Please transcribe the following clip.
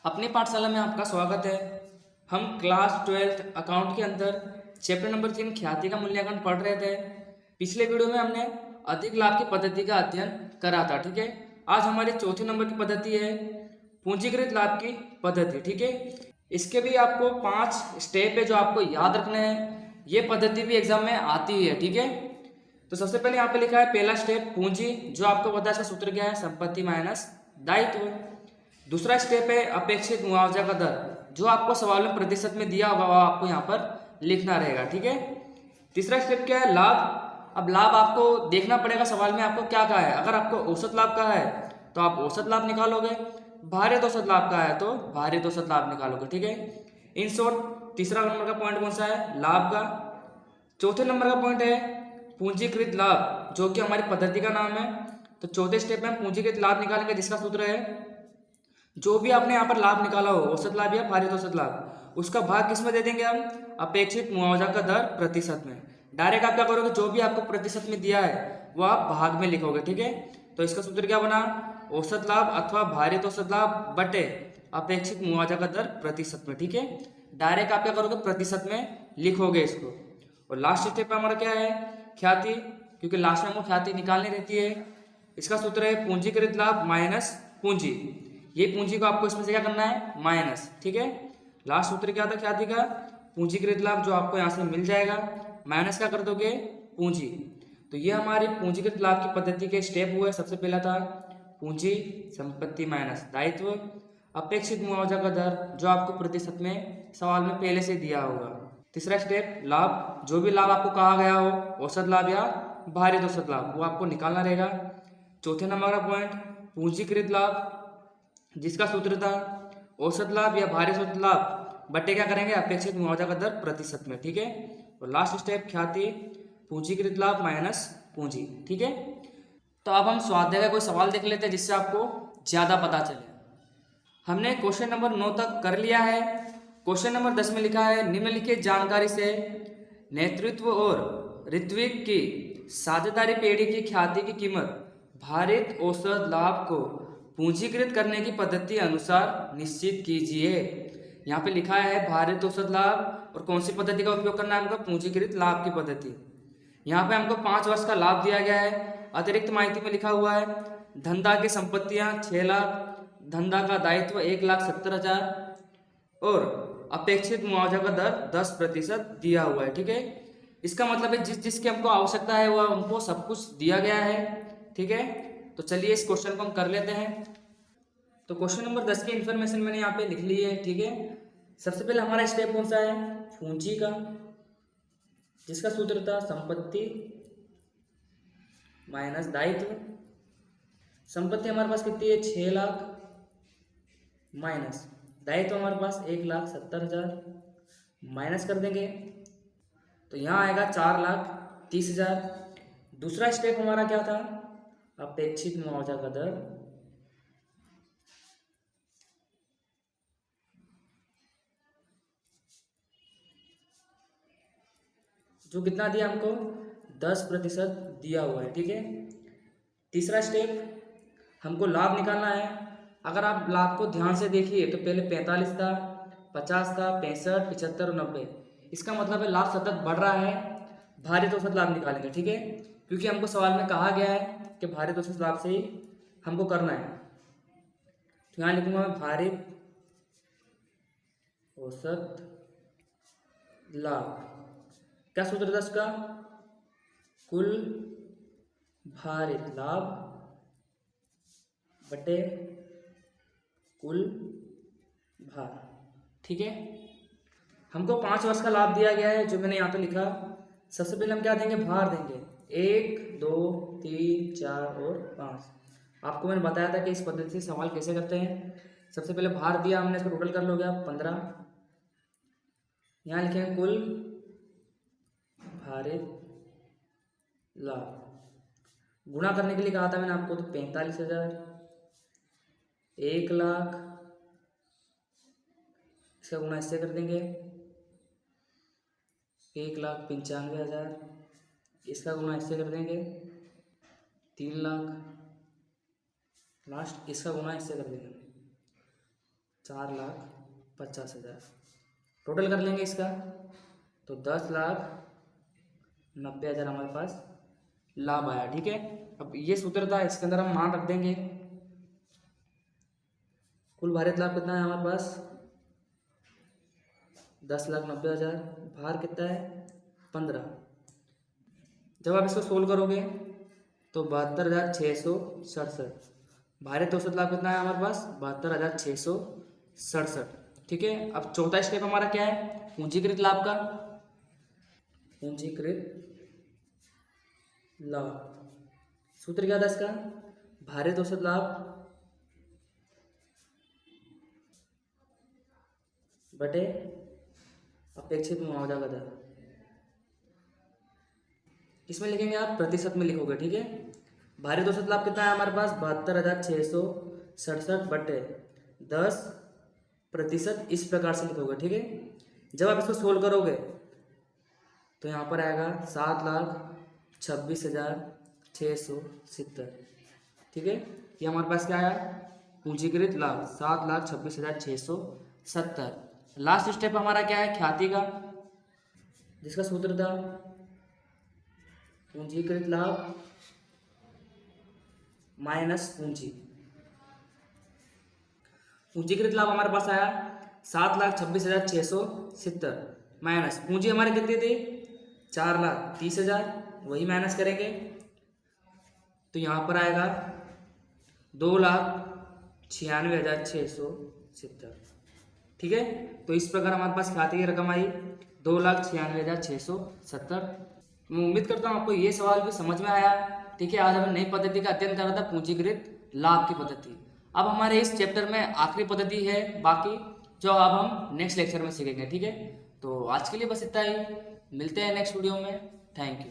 अपनी पाठशाला में आपका स्वागत है। हम क्लास 12th अकाउंट के अंदर चैप्टर नंबर 3 ख्याति का मूल्यांकन पढ़ रहे थे। पिछले वीडियो में हमने अधिक लाभ की पद्धति का अध्ययन करा था। ठीक है, आज हमारी चौथी नंबर की पद्धति है पूंजीकृत लाभ की पद्धति। ठीक है, इसके भी आपको 5 स्टेप है जो आपको याद रखने हैं। ये पद्धति भी एग्जाम में आती है। ठीक है, तो सबसे पहले यहाँ पे लिखा है पहला स्टेप पूंजी, जो आपको पता है इसका सूत्र क्या है, संपत्ति माइनस दायित्व। दूसरा स्टेप है अपेक्षित मुआवजा का दर, जो आपको सवाल में प्रतिशत में दिया होगा वो आपको यहाँ पर लिखना रहेगा। ठीक है, तीसरा स्टेप क्या है, लाभ। अब लाभ आपको देखना पड़ेगा सवाल में आपको क्या कहा है। अगर आपको औसत लाभ कहा है तो आप औसत लाभ निकालोगे, भारित औसत लाभ कहा है तो भारित औसत लाभ निकालोगे। ठीक है, इन शॉर्ट तीसरा नंबर का पॉइंट कौन सा है, लाभ का। चौथे नंबर का पॉइंट है पूंजीकृत लाभ, जो कि हमारी पद्धति का नाम है। तो चौथे स्टेप में हम पूंजीकृत लाभ निकालेंगे, जिसका सूत्र है जो भी आपने यहाँ पर लाभ निकाला हो, औसत लाभ या भारित औसत लाभ, उसका भाग किस में दे देंगे हम, अपेक्षित मुआवजा का दर प्रतिशत में। डायरेक्ट आप क्या करोगे, जो भी आपको प्रतिशत में दिया है वो आप भाग में लिखोगे। ठीक है, तो इसका सूत्र क्या बना, औसत लाभ अथवा भारित औसत लाभ बटे अपेक्षित मुआवजा का दर प्रतिशत में। ठीक है, डायरेक्ट आप क्या करोगे, प्रतिशत में लिखोगे इसको। और लास्ट स्टेप हमारा क्या है, ख्याति, क्योंकि लास्ट में हमको ख्याति निकालनी रहती है। इसका सूत्र है पूंजीकृत लाभ माइनस पूंजी। ये पूंजी को आपको इसमें से क्या करना है, माइनस। ठीक है, लास्ट सूत्र क्या था ख्याति का, पूंजीकृत लाभ, जो आपको यहाँ से मिल जाएगा, माइनस क्या कर दोगे, पूंजी। तो ये हमारी पूंजीकृत लाभ की पद्धति के स्टेप हुए। सबसे पहला था पूंजी, संपत्ति माइनस दायित्व, अपेक्षित मुआवजा का दर, जो आपको प्रतिशत में सवाल में पहले से दिया होगा। तीसरा स्टेप लाभ, जो भी लाभ आपको कहा गया हो, औसत लाभ या भारित औसत लाभ, वो आपको निकालना रहेगा। चौथे नंबर का पॉइंट पूंजीकृत लाभ, जिसका सूत्र था औसत लाभ या भारित औसत लाभ बटे क्या करेंगे, अपेक्षित मुआवजा का दर प्रतिशत में। ठीक है, और लास्ट स्टेप ख्याति, पूंजीकृत लाभ माइनस पूंजी। ठीक है, तो अब हम स्वाध्याय का कोई सवाल देख लेते हैं जिससे आपको ज्यादा पता चले। हमने क्वेश्चन नंबर 9 तक कर लिया है। क्वेश्चन नंबर 10 में लिखा है निम्नलिखित जानकारी से नेतृत्व और ऋत्विक की साझेदारी पेढ़ी की ख्याति की कीमत भारित औसत लाभ को पूंजीकृत करने की पद्धति अनुसार निश्चित कीजिए। यहाँ पे लिखा है भारित औसत लाभ और कौन सी पद्धति का उपयोग करना है हमको, पूंजीकृत लाभ की पद्धति। यहाँ पे हमको 5 वर्ष का लाभ दिया गया है। अतिरिक्त माहिती में लिखा हुआ है धंधा की संपत्तियां 6 लाख, धंधा का दायित्व 1,70,000 और अपेक्षित मुआवजा का दर 10% दिया हुआ है। ठीक है, इसका मतलब है जिस जिसकी हमको आवश्यकता है वह हमको सब कुछ दिया गया है। ठीक है, तो चलिए इस क्वेश्चन को हम कर लेते हैं। तो क्वेश्चन नंबर 10 की इन्फॉर्मेशन मैंने यहाँ पे लिख ली है। ठीक है, सबसे पहले हमारा स्टेप कौन सा है, पूंजी का, जिसका सूत्र था संपत्ति माइनस दायित्व। संपत्ति हमारे पास कितनी है, 6 लाख, माइनस दायित्व हमारे पास 1,70,000, माइनस कर देंगे तो यहाँ आएगा 4,30,000। दूसरा स्टेप हमारा क्या था, अपेक्षित मुआवजा का दर, जो कितना दिया हमको, 10% दिया हुआ है। ठीक है, तीसरा स्टेप हमको लाभ निकालना है। अगर आप लाभ को ध्यान से देखिए तो पहले 45 था, 50 था, 65, 75 और 90। इसका मतलब है लाभ सतत बढ़ रहा है। भारित औसत लाभ निकालेंगे। ठीक है, क्योंकि हमको सवाल में कहा गया है कि भारित औसत लाभ से ही हमको करना है। तो यहाँ लिखूंगा मैं भारित औसत लाभ। क्या सूत्र था इसका, कुल भारित लाभ बटे कुल भार। ठीक है, हमको 5 वर्ष का लाभ दिया गया है जो मैंने यहाँ पे लिखा। सबसे पहले हम क्या देंगे, भार देंगे, 1, 2, 3, 4 और 5। आपको मैंने बताया था कि इस पद्धति से सवाल कैसे करते हैं। सबसे पहले भार दिया हमने, इसको टोटल कर लोगे आप 15। यहाँ लिखेंगे कुल भारित लाभ, गुणा करने के लिए कहा था मैंने आपको, तो 45,000, 1,00,000, इसका गुणा इससे कर देंगे 1,95,000, इसका गुणा इससे कर देंगे 3 लाख, लास्ट इसका गुणा इससे कर देंगे 4,50,000। टोटल कर लेंगे इसका तो 10,90,000 हमारे पास लाभ आया। ठीक है, अब ये सूत्र था, इसके अंदर हम मान रख देंगे। कुल भारित लाभ कितना है हमारे पास 10,90,000, भार कितना है 15। जब आप इसको सोल्व करोगे तो 72,667। भारित औसत लाभ कितना है हमारे पास 72,667। ठीक है, अब चौथा स्टेप हमारा क्या है, पूंजीकृत लाभ का। पूंजीकृत लाभ सूत्र क्या था इसका, भारित औसत लाभ बटे अपेक्षित मुआवजा का दर। इसमें लिखेंगे आप प्रतिशत में लिखोगे। ठीक है, भारित औसत लाभ कितना है हमारे पास 72,667 बटे 10%, इस प्रकार से लिखोगे। ठीक है, जब आप इसको सोल्व करोगे तो यहाँ पर आएगा 7,26,670। ठीक है, ये हमारे पास क्या आया पूंजीकृत लाभ 7,26,670। लास्ट स्टेप हमारा क्या है ख्याति का, जिसका सूत्र था पूंजीकृत लाभ माइनस पूंजी। पूंजीकृत लाभ हमारे पास आया 7,26,670 माइनस पूंजी हमारी कितनी थी 4,30,000, वही माइनस करेंगे तो यहाँ पर आएगा 2,96,670। ठीक है, तो इस प्रकार हमारे पास खाते की रकम आई 2,96,670। मैं उम्मीद करता हूँ आपको ये सवाल भी समझ में आया। ठीक है, आज हमें नई पद्धति का अध्ययन कर रहा था, पूंजीकृत लाभ की पद्धति। अब हमारे इस चैप्टर में आखिरी पद्धति है बाकी, जो अब हम नेक्स्ट लेक्चर में सीखेंगे। ठीक है, तो आज के लिए बस इतना ही, मिलते हैं नेक्स्ट वीडियो में। Thank you.